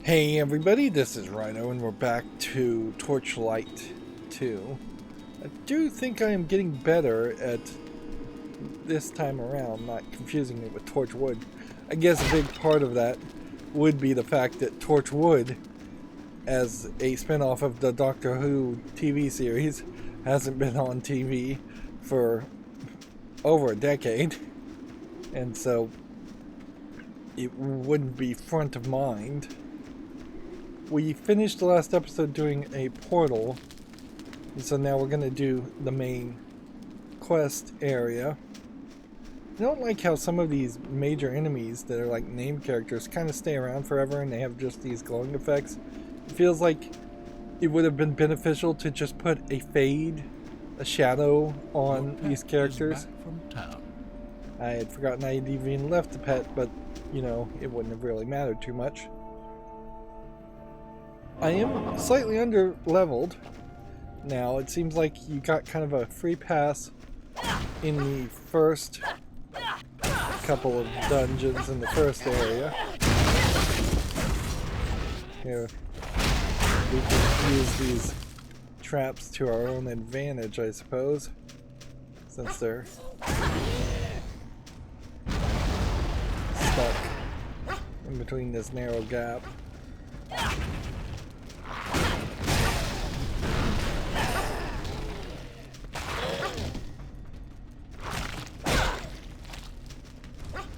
Hey everybody, this is Rydo and we're back to Torchlight II. I do think I am getting better at this time around, not confusing it with Torchwood. I guess a big part of that would be the fact that Torchwood, as a spin-off of the Doctor Who TV series, hasn't been on TV for over a decade, and so it wouldn't be front of mind. We finished the last episode doing a portal, and so now we're going to do the main quest area. I don't like how some of these major enemies that are like named characters kind of stay around forever and they have just these glowing effects. It feels like it would have been beneficial to just put a fade, a shadow on these characters. From town. I had forgotten I had even left the pet, but you know, it wouldn't have really mattered too much. I am slightly under leveled now. It seems like you got kind of a free pass in the first couple of dungeons in the first area. Here, we can use these traps to our own advantage, I suppose, since they're stuck in between this narrow gap.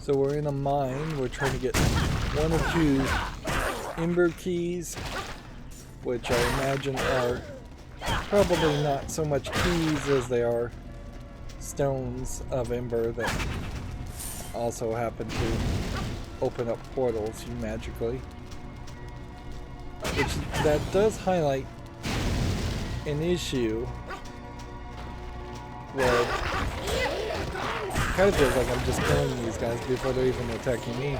So we're in a mine. We're trying to get one or two ember keys, which I imagine are probably not so much keys as they are stones of ember that also happen to open up portals magically. Which that does highlight an issue where kind of feels like I'm just killing these guys before they're even attacking me.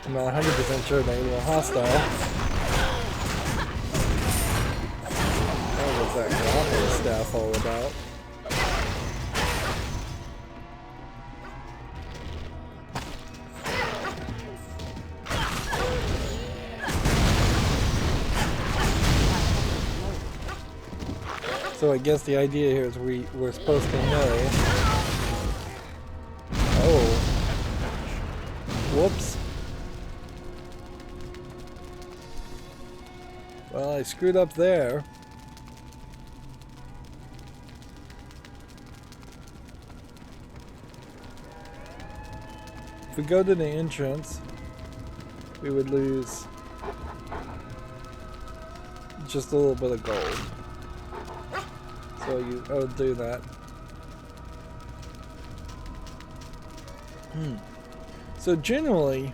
I'm not 100% sure they were hostile. What was that grappling staff all about? So I guess the idea here is we're supposed to know. Oh. Whoops. Well, I screwed up there. If we go to the entrance, we would lose just a little bit of gold. So I'll do that. So generally,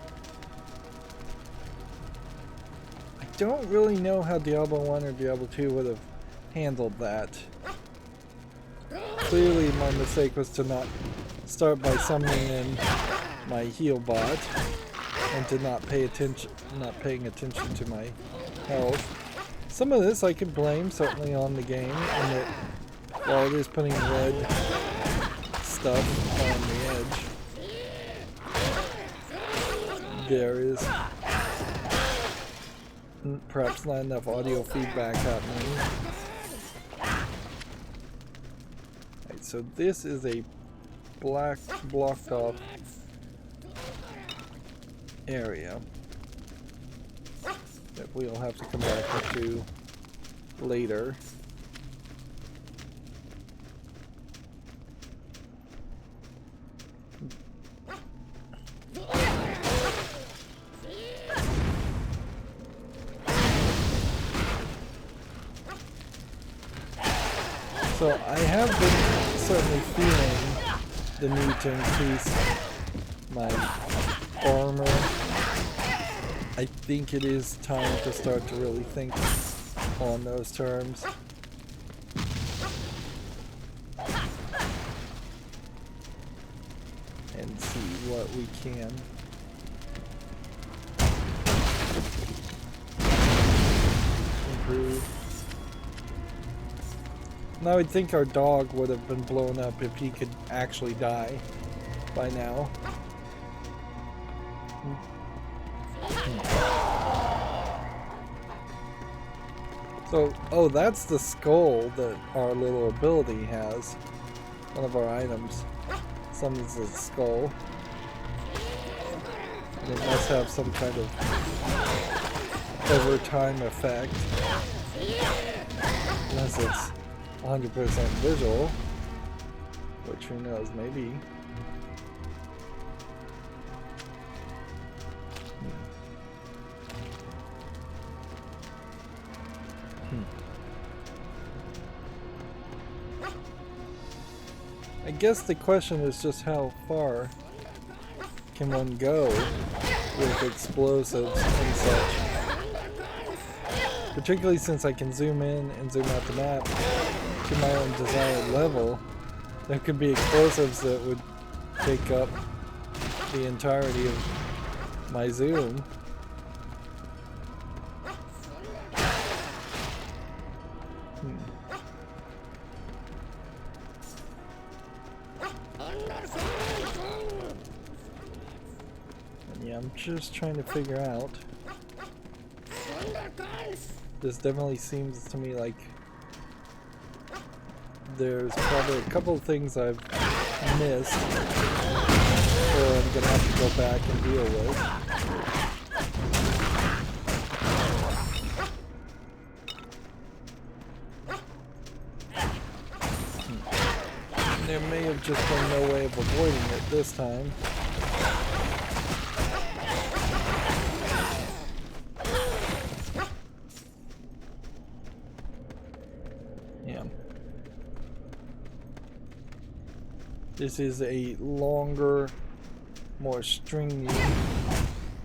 I don't really know how Diablo 1 or Diablo 2 would have handled that. Clearly my mistake was to not start by summoning in my heal bot and to not paying attention to my health. Some of this I could blame certainly on the game, and that while it is putting red stuff on the edge, there is perhaps not enough audio feedback happening. Right, so this is a black blocked off area that we'll have to come back to later. So I have been certainly feeling the need to increase my armor. I think it is time to start to really think on those terms. And see what we can improve. And I would think our dog would have been blown up if he could actually die by now. So, oh, that's the skull that our little ability has. One of our items summons a skull. And it must have some kind of overtime effect. Unless it's 100% visual. Which who knows, maybe. I guess the question is just how far can one go with explosives and such. Particularly since I can zoom in and zoom out the map to my own desired level, there could be explosives that would take up the entirety of my zoom. Yeah, I'm just trying to figure out. This definitely seems to me like there's probably a couple of things I've missed or I'm gonna have to go back and deal with. There may have just been no way of avoiding it this time. Yeah. This is a longer, more stringy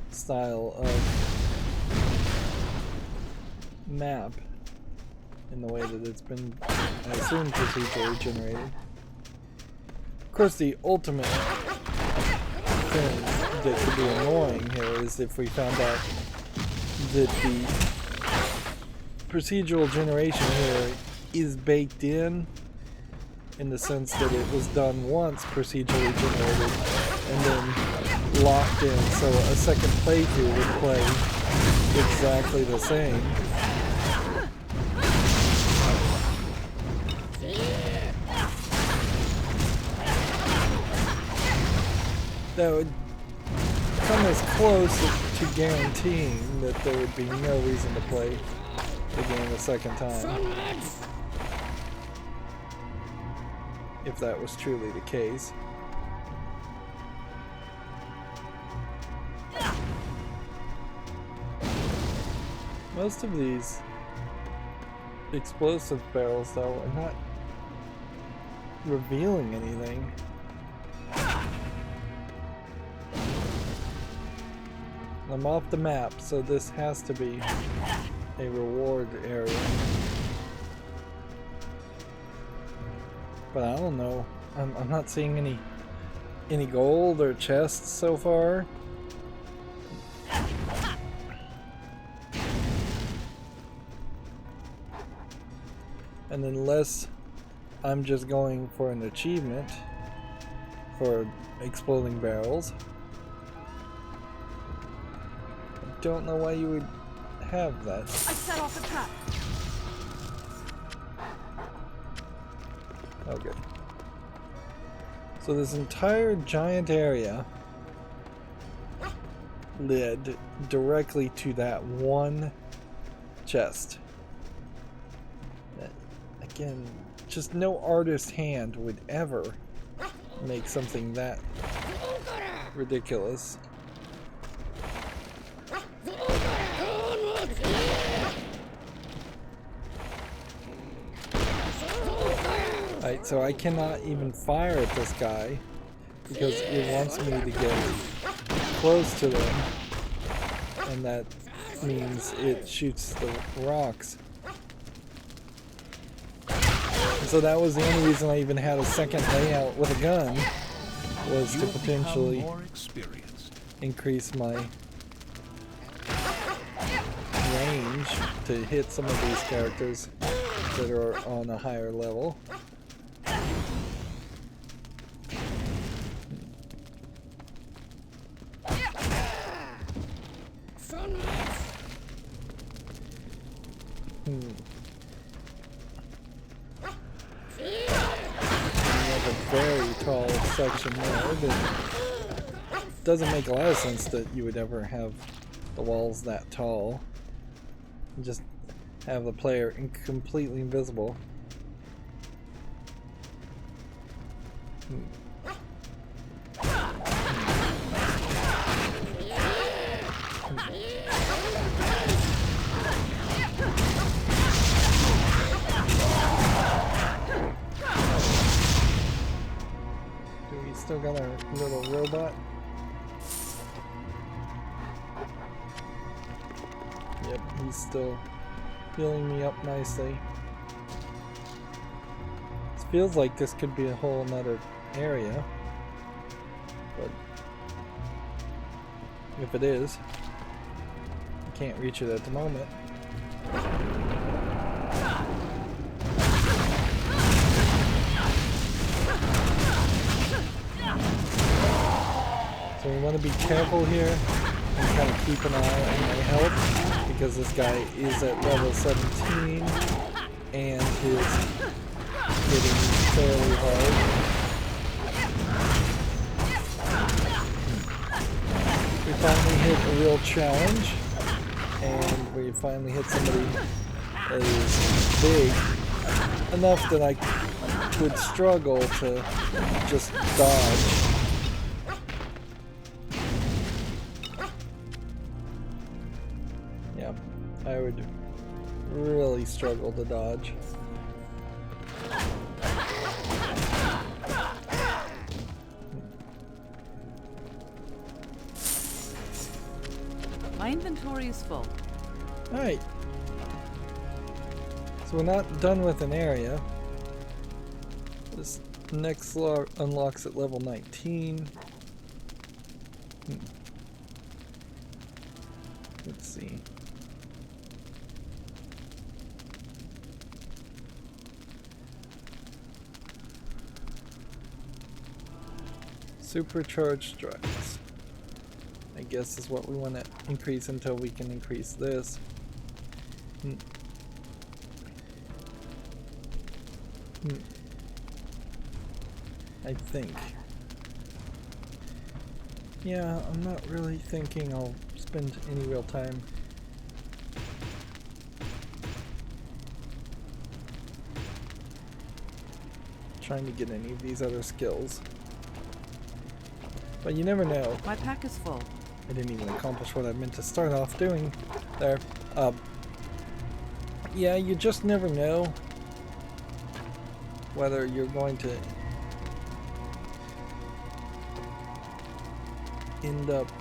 style of map in the way that it's been, I assume, procedurally generated. Of course, the ultimate thing that could be annoying here is if we found out that the procedural generation here is baked in the sense that it was done once procedurally generated and then locked in, so a second playthrough would play exactly the same. That would come as close to guaranteeing that there would be no reason to play the game a second time. If that was truly the case. Most of these explosive barrels, though, are not revealing anything. I'm off the map, so this has to be a reward area. But I don't know. I'm not seeing any gold or chests so far. And unless I'm just going for an achievement for exploding barrels, I don't know why you would have that. I set off the trap. Okay. So this entire giant area led directly to that one chest. Again, just no artist hand would ever make something that ridiculous. Alright, so I cannot even fire at this guy because it wants me to get close to them, and that means it shoots the rocks. And so that was the only reason I even had a second layout with a gun, was to potentially increase my range to hit some of these characters that are on a higher level. You have a very tall section there that doesn't make a lot of sense that you would ever have the walls that tall. And just have the player completely invisible. Do we still got our little robot? Yep, he's still healing me up nicely. It feels like this could be a whole nother area, but if it is, I can't reach it at the moment. So we want to be careful here and kind of keep an eye on my health, because this guy is at level 17 and is hitting fairly hard. We finally hit a real challenge, and we finally hit somebody that is big enough that I would struggle to just dodge. Yeah, I would really struggle to dodge. My inventory is full. Alright. So we're not done with an area. This next floor unlocks at level 19. Let's see. Supercharged drugs, I guess, is what we want to increase until we can increase this. I think. Yeah, I'm not really thinking I'll spend any real time trying to get any of these other skills. But you never know. My pack is full. I didn't even accomplish what I meant to start off doing there. Yeah, you just never know whether you're going to end up...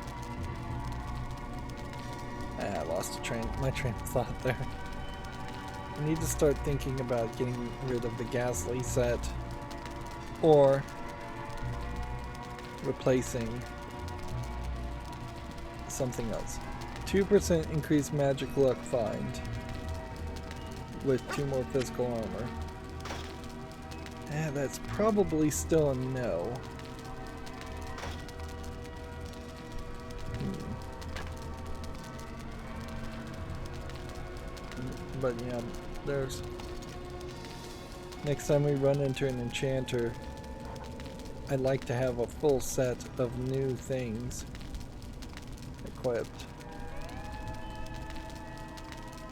I lost my train of thought there. I need to start thinking about getting rid of the ghastly set, or replacing something else. 2% increased magic luck find with 2 more physical armor. That's probably still a no. But yeah, there's... Next time we run into an enchanter, I'd like to have a full set of new things equipped.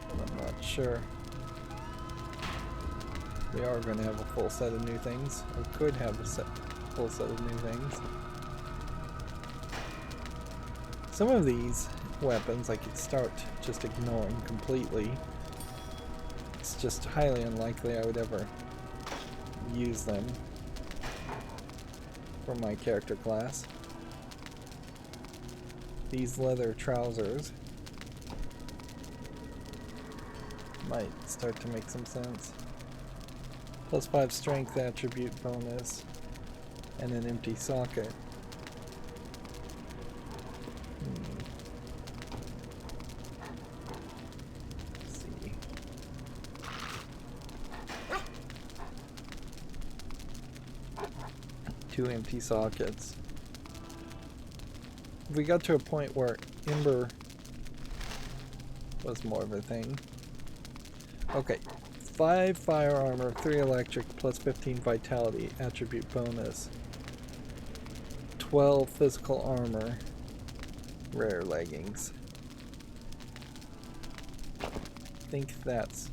But I'm not sure. We are going to have a full set of new things. We could have a full set of new things. Some of these weapons I could start just ignoring completely. It's just highly unlikely I would ever use them for my character class. These leather trousers might start to make some sense. +5 strength attribute bonus and an empty socket. Let's see. Two empty sockets. If we got to a point where Ember was more of a thing, Okay. 5 fire armor, 3 electric, plus 15 vitality, attribute bonus. 12 physical armor, rare leggings. I think that's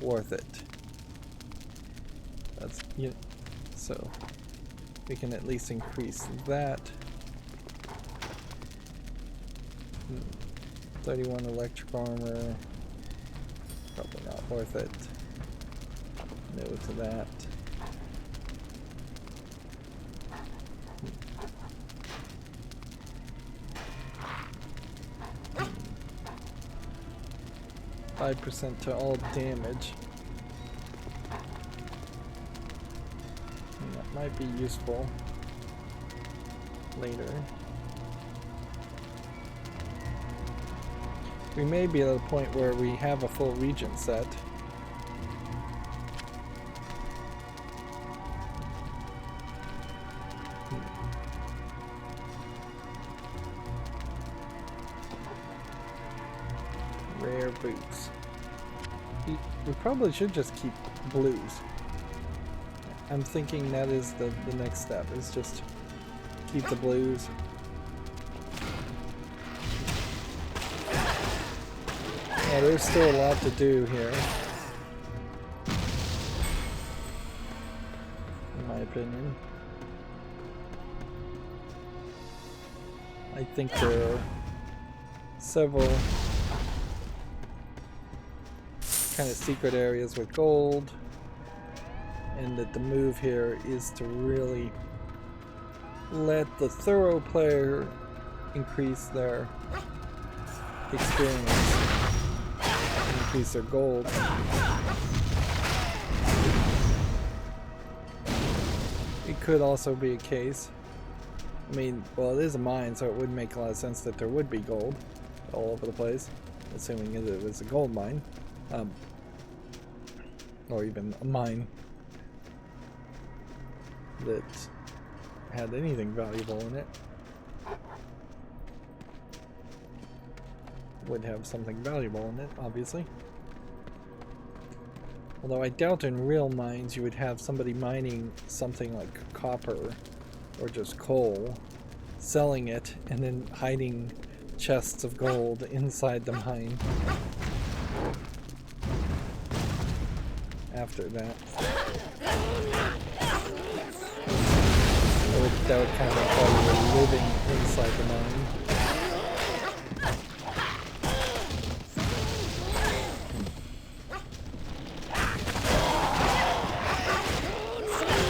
worth it. That's, yeah, so we can at least increase that. 31 electric armor, probably not worth it. No to that. 5% to all damage. That might be useful later. We may be at a point where we have a full region set. Rare boots. We probably should just keep blues. I'm thinking that is the next step, is just keep the blues. Yeah, there's still a lot to do here, in my opinion. I think there are several kind of secret areas with gold, and that the move here is to really let the thorough player increase their experience and increase their gold. It could also be a case, I mean, well, it is a mine, so it would make a lot of sense that there would be gold all over the place, assuming it was a gold mine. Or even a mine that had anything valuable in it. Would have something valuable in it, obviously. Although I doubt in real mines you would have somebody mining something like copper or just coal, selling it, and then hiding chests of gold inside the mine after that. That would kind of imply you were living inside the mine.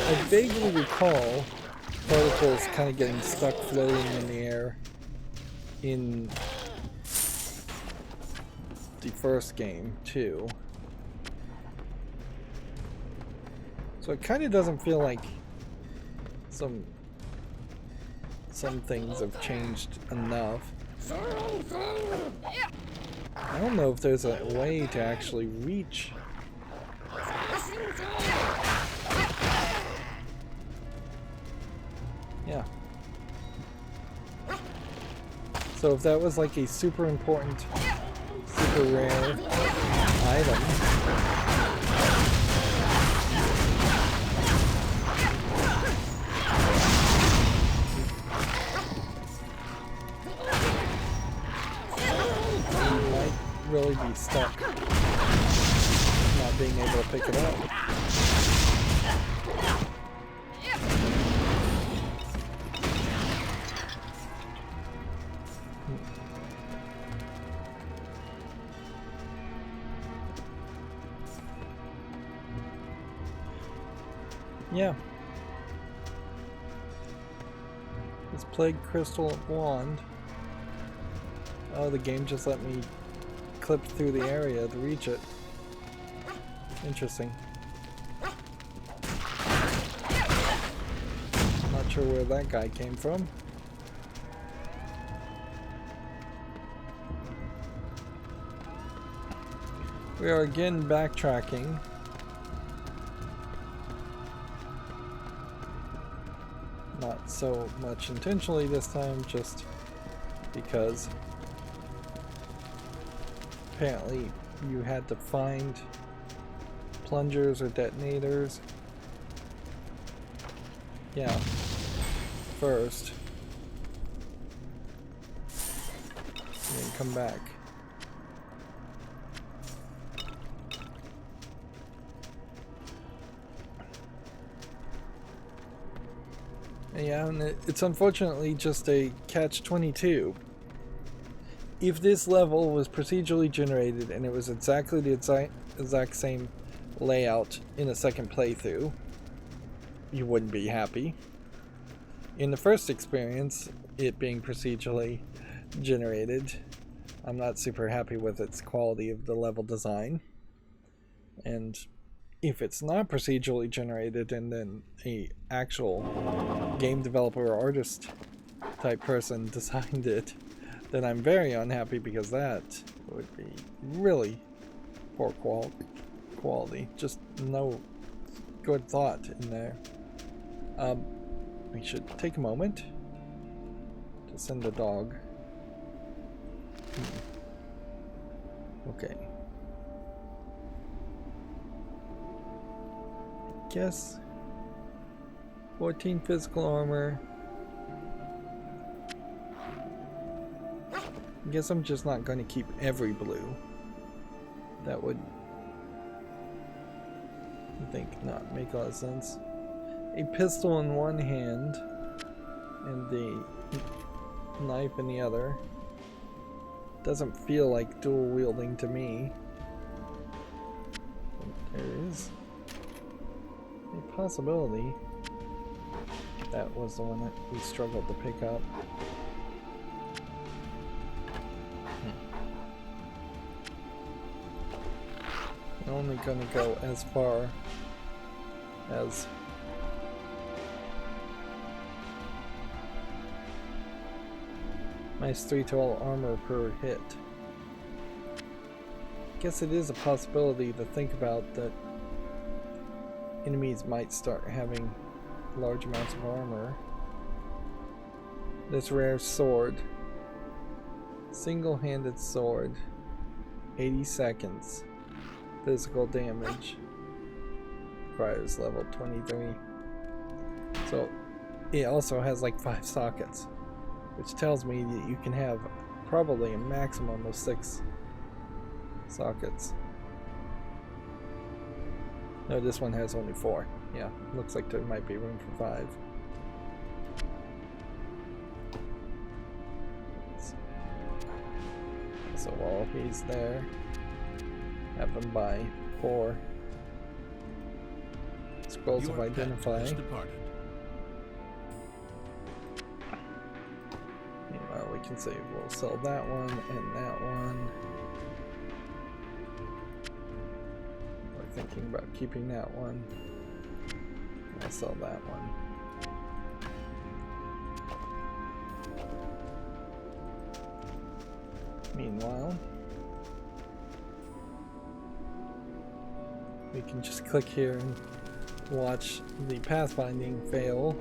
I vaguely recall particles kind of getting stuck floating in the air in the first game too. So it kind of doesn't feel like some things have changed enough. I don't know if there's a way to actually reach. Yeah. So if that was like a super important, super rare item, really be stuck not being able to pick it up. Yeah. This Plague Crystal Wand. Oh, the game just let me clip through the area to reach it. Interesting. Not sure where that guy came from. We are again backtracking. Not so much intentionally this time, just because apparently you had to find plungers or detonators. Yeah, first. And then come back. Yeah, and it's unfortunately just a catch-22. If this level was procedurally generated and it was exactly the exact same layout in a second playthrough, you wouldn't be happy. In the first experience, it being procedurally generated, I'm not super happy with its quality of the level design. And if it's not procedurally generated and then a actual game developer or artist type person designed it, then I'm very unhappy, because that would be really poor quality. Just no good thought in there. We should take a moment to send the dog. Okay. Guess 14 physical armor. I guess I'm just not going to keep every blue. That would, I think, not make a lot of sense. A pistol in one hand and the knife in the other. Doesn't feel like dual wielding to me. There is a possibility that was the one that we struggled to pick up. I'm only gonna go as far as minus 312 armor per hit. Guess it is a possibility to think about that enemies might start having large amounts of armor. This rare sword, single-handed sword, 80 seconds, physical damage, requires level 23. So it also has like 5 sockets, which tells me that you can have probably a maximum of 6 sockets. No, this one has only 4. Yeah, looks like there might be room for 5. So while he's there, have him buy 4 scrolls of identify. Meanwhile, we can say we'll sell that one and that one. We're thinking about keeping that one. I'll sell that one. Meanwhile, we can just click here and watch the pathfinding fail.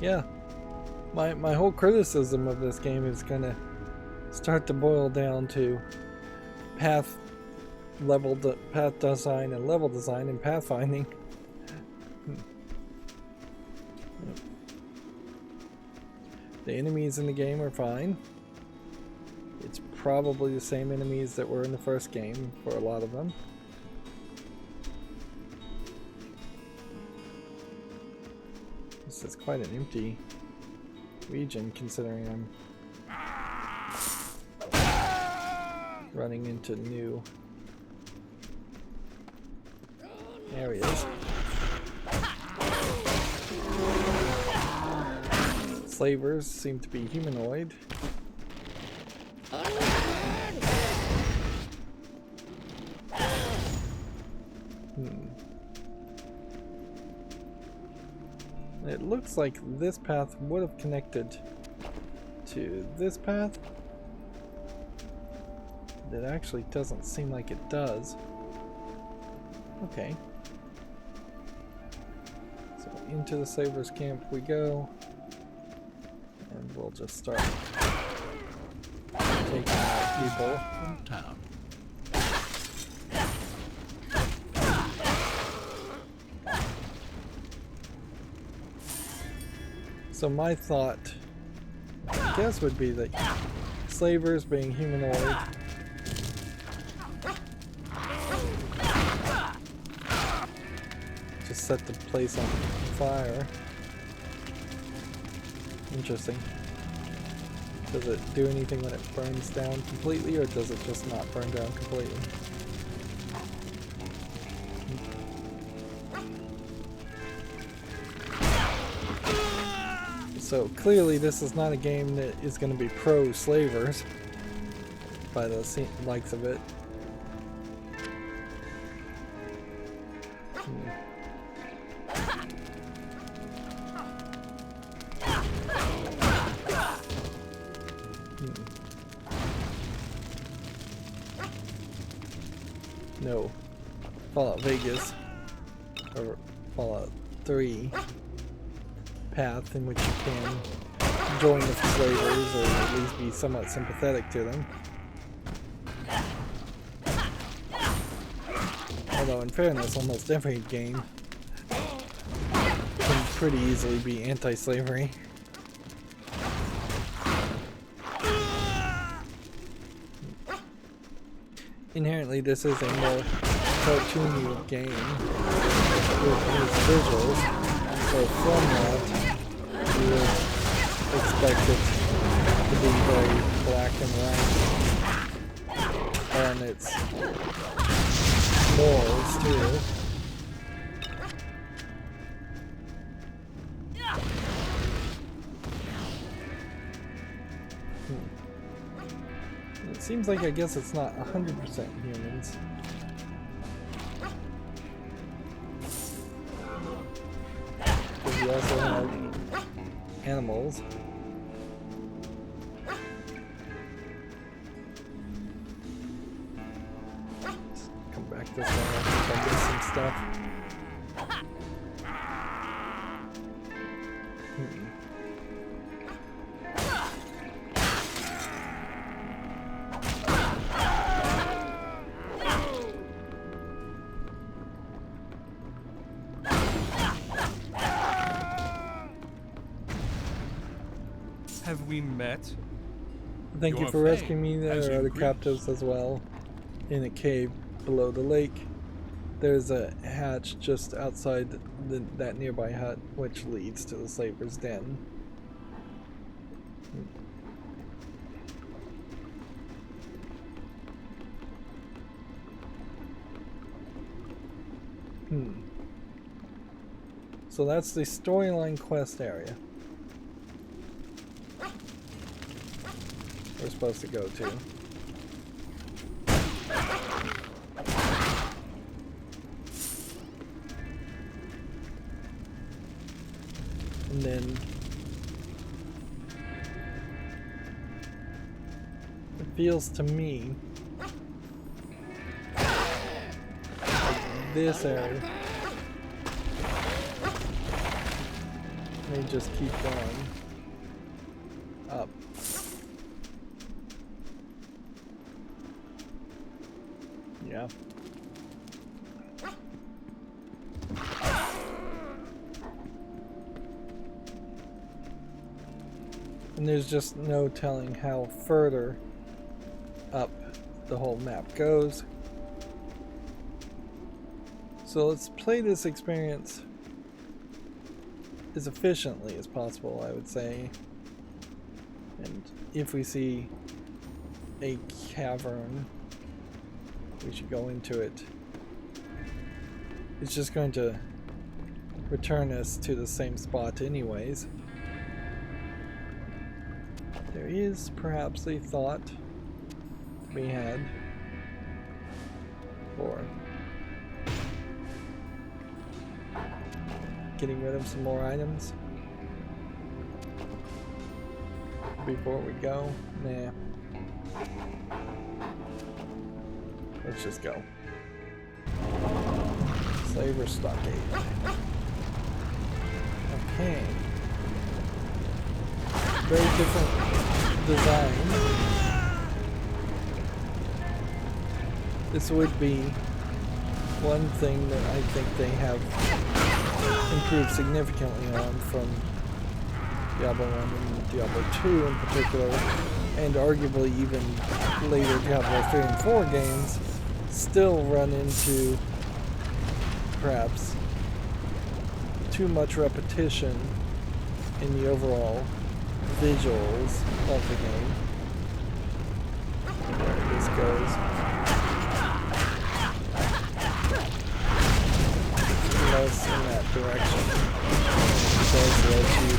Yeah, my whole criticism of this game is gonna start to boil down to path design and level design and pathfinding. The enemies in the game are fine. It's probably the same enemies that were in the first game for a lot of them. This is quite an empty region, considering I'm running into new areas. Slavers seem to be humanoid. It looks like this path would have connected to this path. It actually doesn't seem like it does. Okay. into the slavers camp we go. And we'll just start taking out people. From town. So my thought, I guess, would be that slavers being humanoid just set the place on fire. Interesting. Does it do anything when it burns down completely, or does it just not burn down completely? So clearly this is not a game that is going to be pro-slavers by the likes of it. No. Fallout Vegas, or Fallout 3 path in which you can join the slavers or at least be somewhat sympathetic to them. Although in fairness, almost every game can pretty easily be anti-slavery. Inherently, this is a more cartoony game with its visuals, so from that, you would expect it to be very black and white on its morals too. It seems like, I guess it's not 100% humans. Because you also have animals. Let's come back this way. I think I missed some stuff. Have we met? Thank you Your for rescuing me. fame There has are other increased. captives as well in a cave below the lake. There's a hatch just outside that nearby hut, which leads to the slaver's den. So that's the storyline quest area we're supposed to go to. And then it feels to me like this area may just keep going up. Yeah. And there's just no telling how further up the whole map goes. So let's play this experience as efficiently as possible, I would say. And if we see a cavern, we should go into it. It's just going to return us to the same spot anyways. There is perhaps a thought to be had for getting rid of some more items before we go. Nah. Let's just go. Slaver stockade. Okay. Very different design. This would be one thing that I think they have improved significantly on from Diablo 1 and Diablo 2 in particular, and arguably even later Diablo 3 and 4 games still run into perhaps too much repetition in the overall visuals of the game. There this goes. Less in that direction. It does let you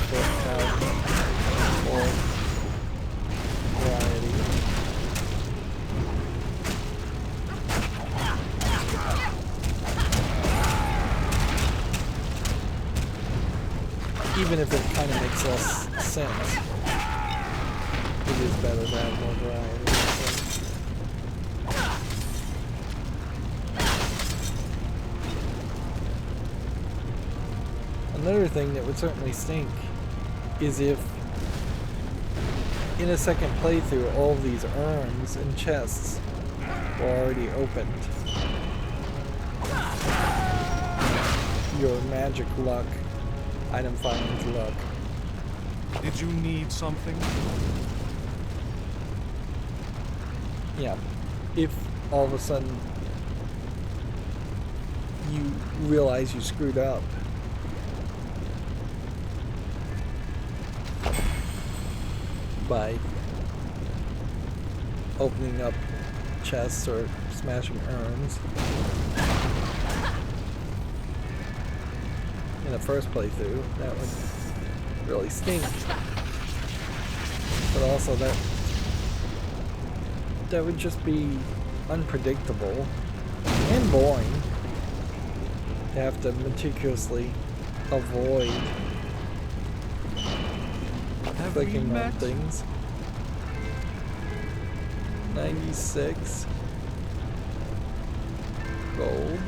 have more variety. Even if it kind of makes less sense, it is better to have more variety. Another thing that would certainly stink is if in a second playthrough all these urns and chests were already opened. Your magic luck, item findings luck. Did you need something? Yeah. If all of a sudden you realize you screwed up, by opening up chests or smashing urns in the first playthrough, that would really stink. But also that would just be unpredictable and boring to have to avoid clicking on things. 96 gold.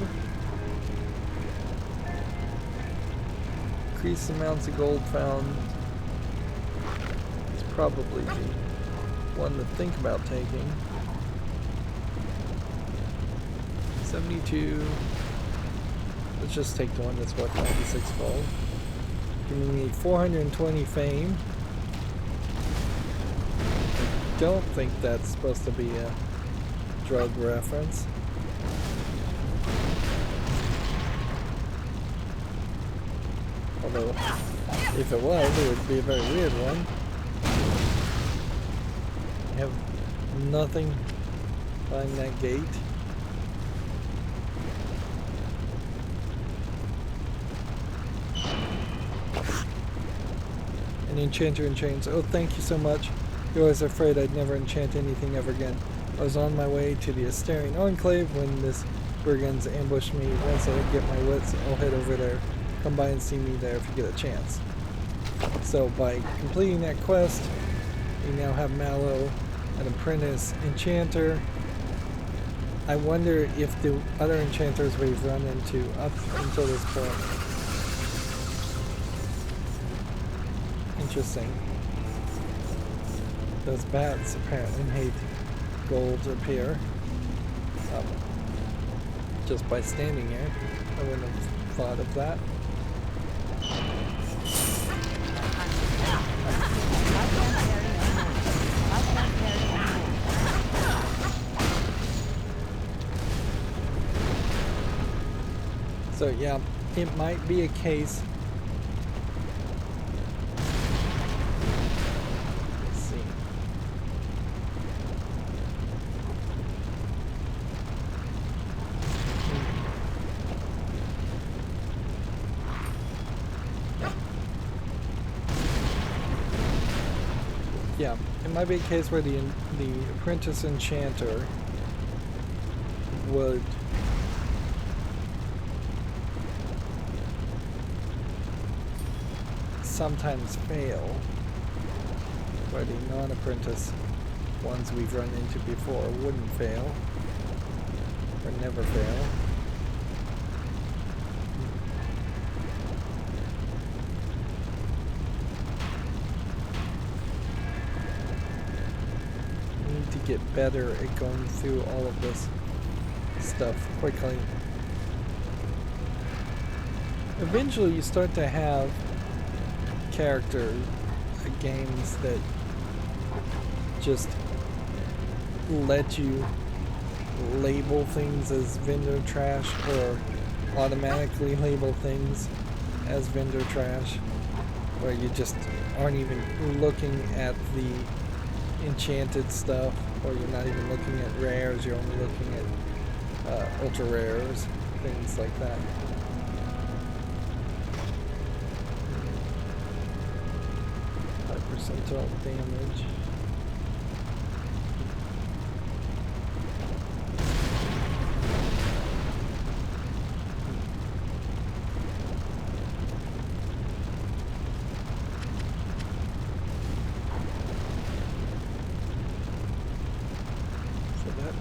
Increase amounts of gold found. It's probably the one to think about taking. 72. Let's just take the one that's worth 96 gold. Giving me 420 fame. I don't think that's supposed to be a drug reference. Although, if it was, it would be a very weird one. I have nothing behind that gate. An enchanter in chains. Oh, thank you so much. I was afraid I'd never enchant anything ever again. I was on my way to the Asterian Enclave when this brigands ambushed me. Once I get my wits, I'll head over there. Come by and see me there if you get a chance. So by completing that quest, we now have Mallow, an apprentice enchanter. I wonder if the other enchanters we've run into up until this point. Interesting. Those bats apparently made gold appear just by standing here. I wouldn't have thought of that. So yeah, it might be a case. Let's see. Yeah, it might be a case where the apprentice enchanter would sometimes fail, where the non-apprentice ones we've run into before wouldn't fail, or never fail. get better at going through all of this stuff quickly. Eventually you start to have character games that just let you label things as vendor trash or automatically label things as vendor trash, where you just aren't even looking at the enchanted stuff, or you're not even looking at rares, you're only looking at ultra rares, things like that. 5% to all damage.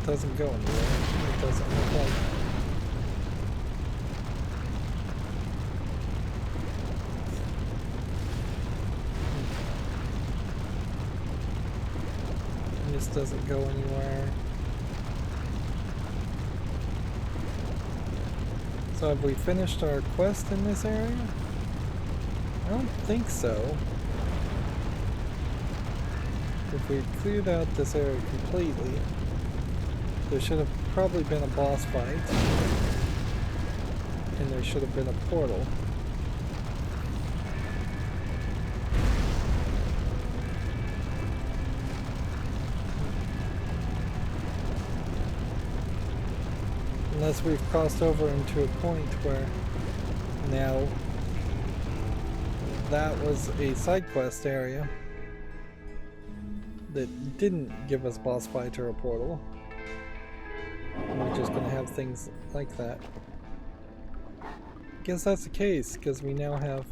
Doesn't go anywhere. It doesn't look like. This doesn't go anywhere. So have we finished our quest in this area? I don't think so. If we cleared out this area completely, there should have probably been a boss fight, and there should have been a portal. Unless we've crossed over into a point where now that was a side quest area that didn't give us boss fight or a portal. We're just gonna have things like that. Guess that's the case, because we now have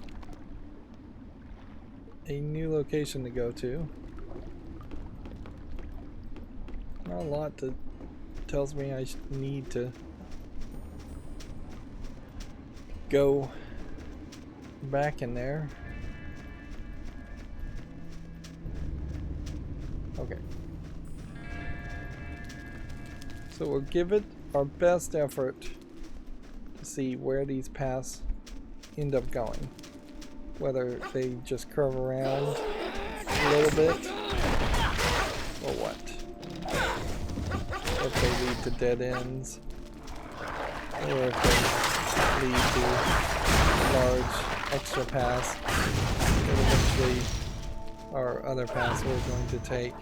a new location to go to. Not a lot that tells me I need to go back in there. Okay. So we'll give it our best effort to see where these paths end up going. Whether they just curve around a little bit, or what. If they lead to dead ends, or if they lead to large extra paths that eventually are other paths we're going to take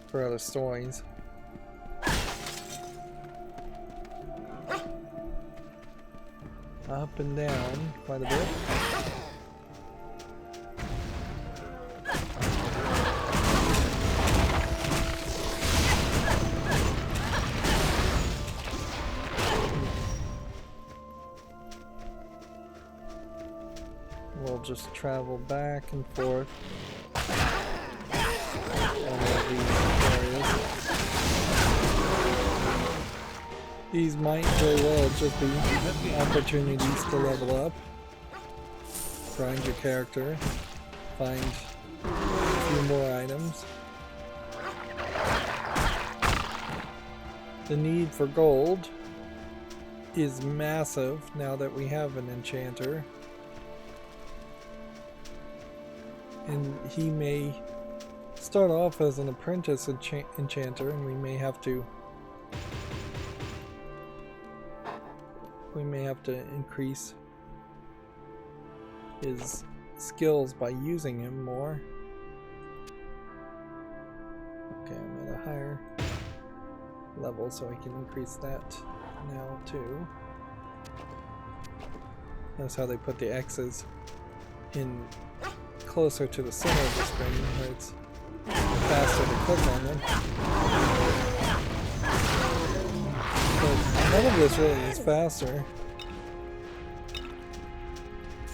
for other stories. Up and down quite a bit. We'll just travel back and forth on all these areas. These might very well just be opportunities to level up, grind your character, find a few more items. The need for gold is massive now that we have an enchanter. And he may start off as an apprentice enchanter, and we may have to increase his skills by using him more. Okay, I'm at a higher level, so I can increase that now too. That's how they put the X's in closer to the center of the screen, where it's faster to click on them. But none of this really is faster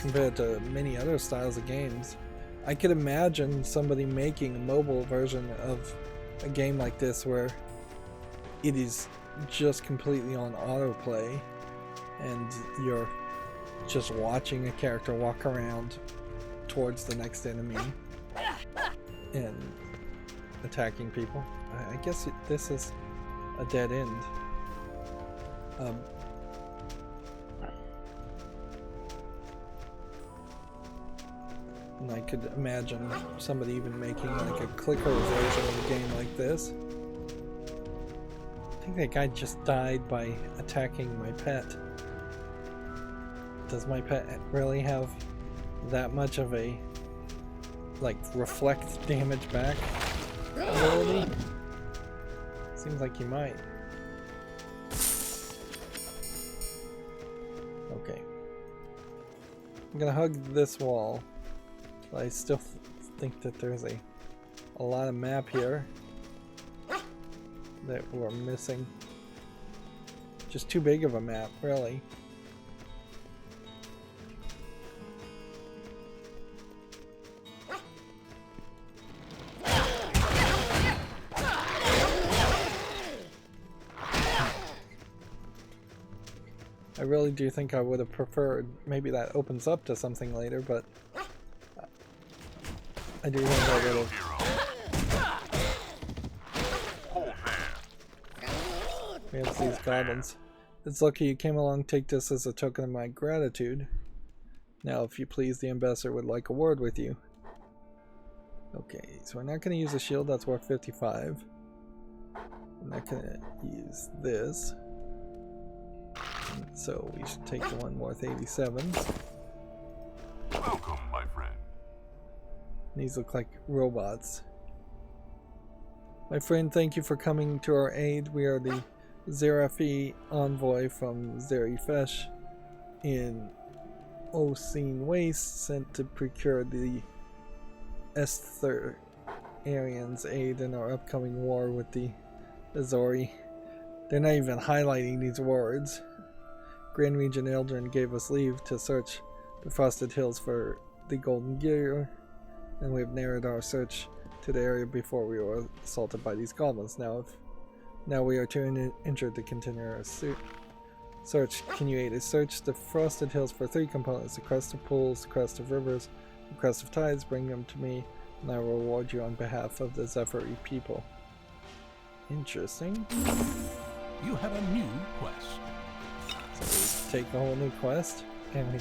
compared to many other styles of games. I could imagine somebody making a mobile version of a game like this where it is just completely on autoplay and you're just watching a character walk around towards the next enemy and attacking people. I guess this is a dead end. And I could imagine somebody even making like a clicker version of a game like this. I think that guy just died by attacking my pet. Does my pet really have that much of a like reflect damage back ability? Seems like he might. Okay. I'm gonna hug this wall. I still think that there's a lot of map here that we're missing. Just too big of a map, really. I really do think I would have preferred maybe that opens up to something later, but I do think I would have. We have these goblins. It's lucky you came along. Take this as a token of my gratitude. Now, if you please, the ambassador would like a word with you. Okay, so we're not going to use a shield. That's worth 55. I'm not going to use this. So we should take the one worth 87. Welcome, my friend. These look like robots. My friend, thank you for coming to our aid. We are the Zerafi envoy from Zerifesh in Oseen Waste, sent to procure the Esther-Arians' aid in our upcoming war with the Azori. They're not even highlighting these words. Grand Regent Eldrin gave us leave to search the Frosted Hills for the Golden Gear, and we have narrowed our search to the area before we were assaulted by these goblins. Now we are too injured to continue our search. Can you aid us? Search the Frosted Hills for 3 components: the crest of pools, the crest of rivers, the crest of tides. Bring them to me, and I will reward you on behalf of the Zephyri people. Interesting. You have a new quest. So we take the whole new quest, and we,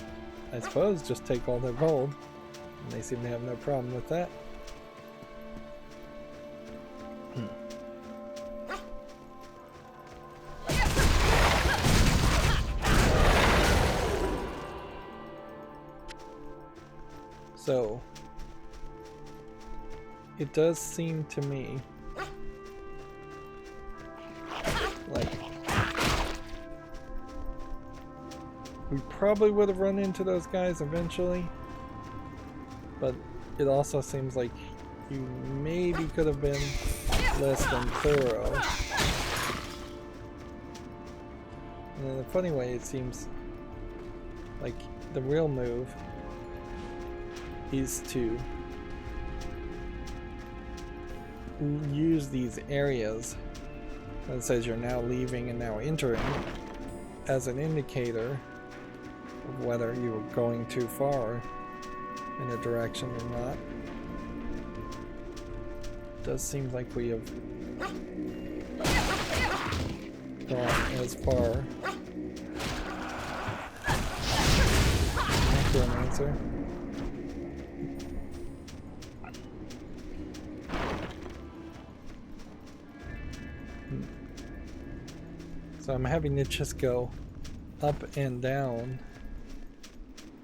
I suppose, just take all their gold. And they seem to have no problem with that. So, it does seem to me like we probably would have run into those guys eventually, but it also seems like you maybe could have been less than thorough. And in a funny way, it seems like the real move is to use these areas that says you're now leaving and now entering as an indicator of whether you're going too far in a direction or not. It does seem like we have gone as far. Necromancer. So I'm having to just go up and down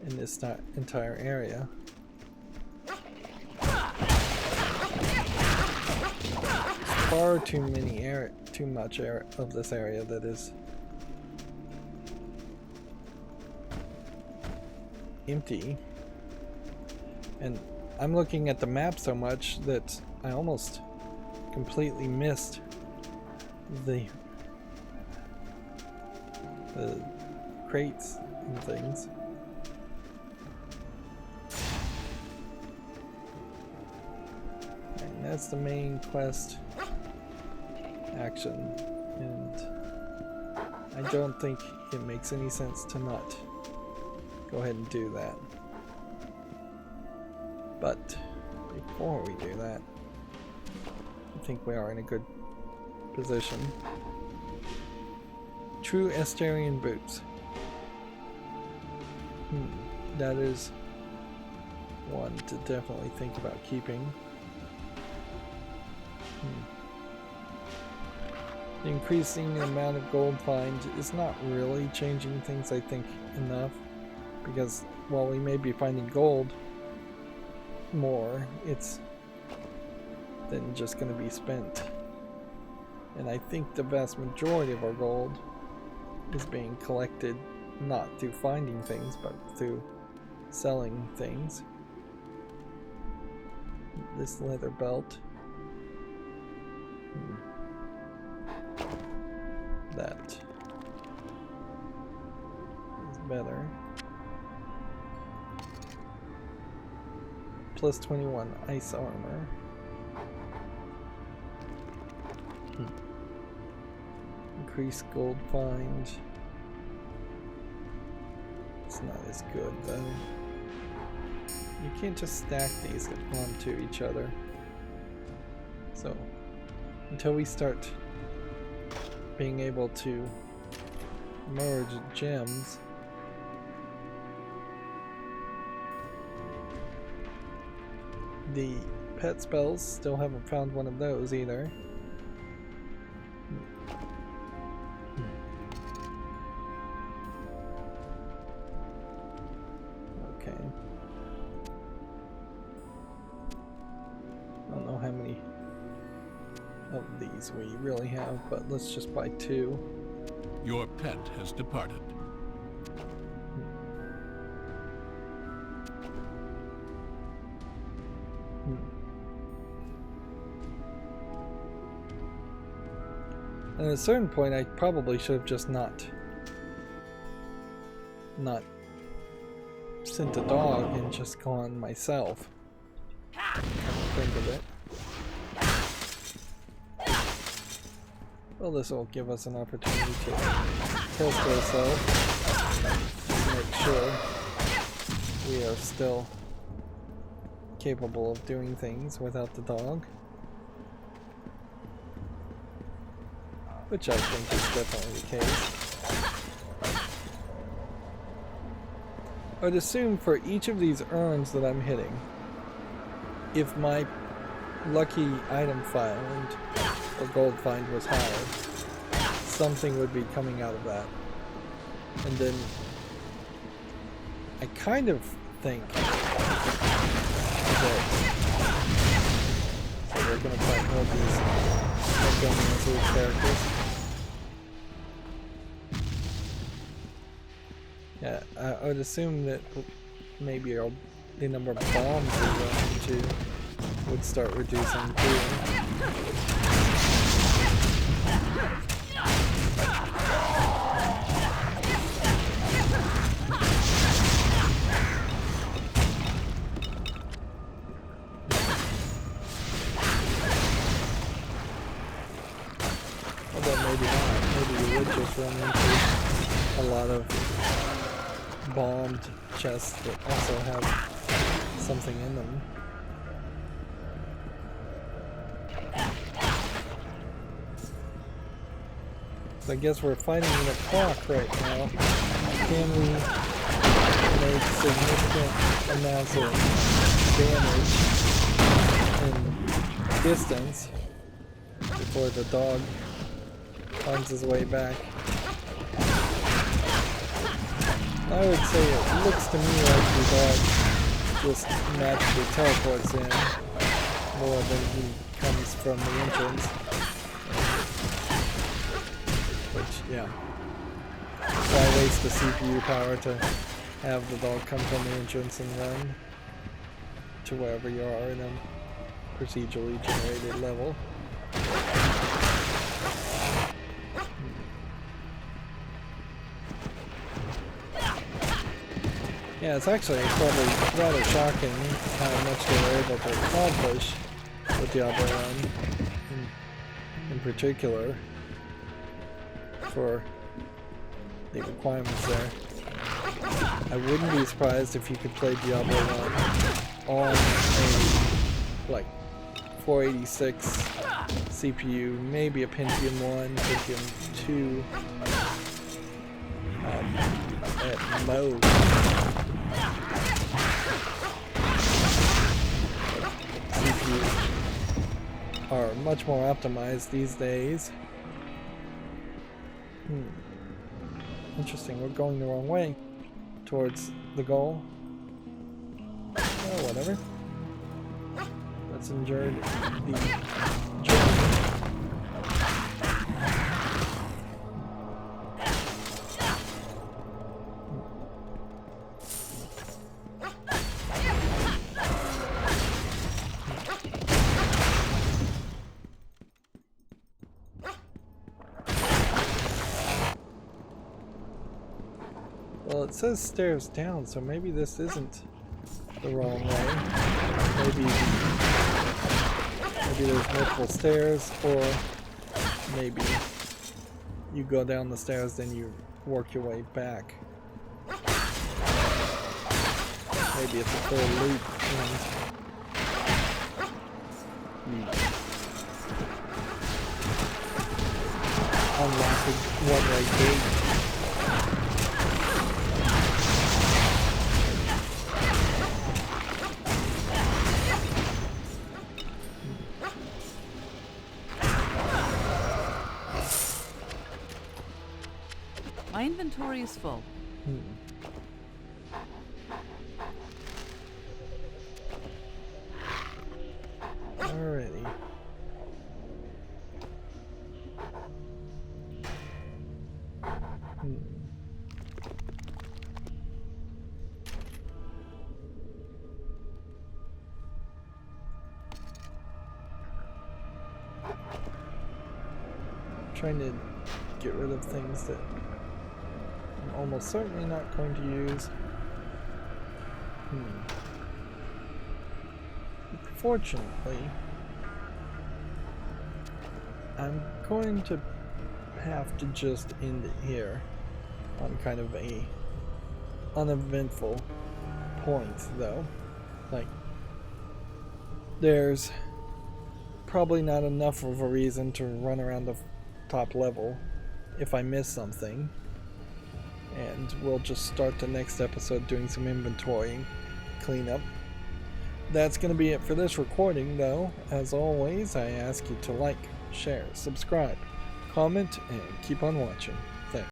in this entire area. There's far too much area of this area that is empty. And I'm looking at the map so much that I almost completely missed the crates and things. And that's the main quest action, and I don't think it makes any sense to not go ahead and do that. But before we do that, I think we are in a good position. True Asterian boots. That is one to definitely think about keeping. Increasing the amount of gold find is not really changing things, I think, enough, because while we may be finding gold more, it's then just going to be spent. And I think the vast majority of our gold is being collected not through finding things, but through selling things. This leather belt. That is better. Plus 21 ice armor. Increased gold find. It's not as good though. You can't just stack these onto each other. So until we start being able to merge gems, the pet spells, still haven't found one of those either. Okay. I don't know how many of these we really have, but let's just buy 2. Your pet has departed. And at a certain point, I probably should have just not sent a dog and just gone myself. Come to think of it. Well, this will give us an opportunity to test ourselves, to make sure we are still capable of doing things without the dog. Which I think is definitely the case. I would assume for each of these urns that I'm hitting, if my lucky item find or gold find was higher, something would be coming out of that. And then I kind of think that so we're going to fight more of these characters. Yeah, I would assume that maybe the number of bombs we run into would start reducing too. Although maybe not. Maybe you would just run into a lot of bombed chests that also have something in them. So I guess we're fighting in a clock right now. Can we make significant amounts of damage in distance before the dog finds his way back? I would say it looks to me like the dog just naturally teleports in more than he comes from the entrance. Which, yeah. Why waste the CPU power to have the dog come from the entrance and run to wherever you are in a procedurally generated level? Yeah, it's actually probably rather shocking how much they were able to accomplish with Diablo 1 in particular for the requirements there. I wouldn't be surprised if you could play Diablo 1 on a like 486 CPU, maybe a Pentium 1, Pentium 2 at most. CPUs are much more optimized these days. Interesting, we're going the wrong way towards the goal. Oh, whatever. Let's enjoy the journey. Well, it says stairs down, so maybe this isn't the wrong way. Maybe there's multiple stairs, or maybe you go down the stairs, then you work your way back. Maybe it's a full loop and you unlock a one-way gate. My inventory is full. Alrighty. Trying to get rid of things that I'm almost certainly not going to use. Fortunately, I'm going to have to just end it here on kind of a uneventful point, though. Like, there's probably not enough of a reason to run around the top level if I miss something, and we'll just start the next episode doing some inventory cleanup. That's going to be it for this recording, though. As always, I ask you to like, share, subscribe, comment, and keep on watching. Thanks.